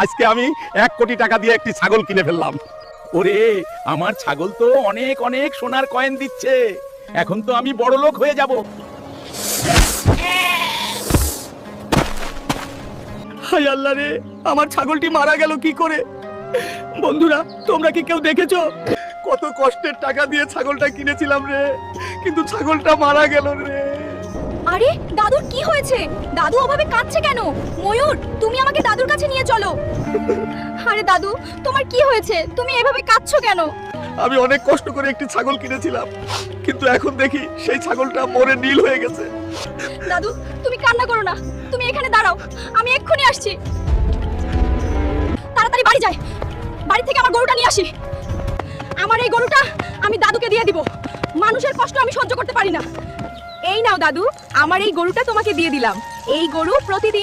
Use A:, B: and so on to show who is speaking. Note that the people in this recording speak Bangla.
A: আজকে আমি 1 কোটি টাকা দিয়ে একটি ছাগল কিনে ফেললাম। ওরে, আমার ছাগল তো অনেক অনেক সোনার কয়েন দিচ্ছে। এখন তো আমি বড় লোক হয়ে যাব। হায় আল্লাহ রে, আমার ছাগলটি মারা গেল কি করে? বন্ধুরা, তোমরা কি কেউ দেখেছো? কত কষ্টের টাকা দিয়ে ছাগলটা কিনেছিলাম রে, কিন্তু ছাগলটা মারা গেল রে।
B: আরে দাদুর কি হয়েছে? দাদু ওভাবে কাঁদছে কেন? ময়ূর, তুমি আমাকে দাদুর কাছে নিয়ে চলো। আরে দাদু, তোমার কি হয়েছে? তুমি এভাবে কাঁদছো কেন?
A: আমি অনেক কষ্ট করে একটি ছাগল কিনেছিলাম, কিন্তু এখন দেখি সেই ছাগলটা মরে নীল হয়ে গেছে।
B: দাদু, তুমি কান্না করো না, তুমি এখানে দাঁড়াও, আমি এক্ষুনি আসছি। তাড়াতাড়ি বাড়ি যাই, বাড়ি থেকে আমার গরুটা নিয়ে আসি। আমার এই গরুটা আমি দাদুকে দিয়ে দিব। মানুষের কষ্ট আমি সহ্য করতে পারি না। এই নাও দাদু, আমার এই গরুটা তোমাকে দিয়ে দিলাম। এই গরু প্রতিদিন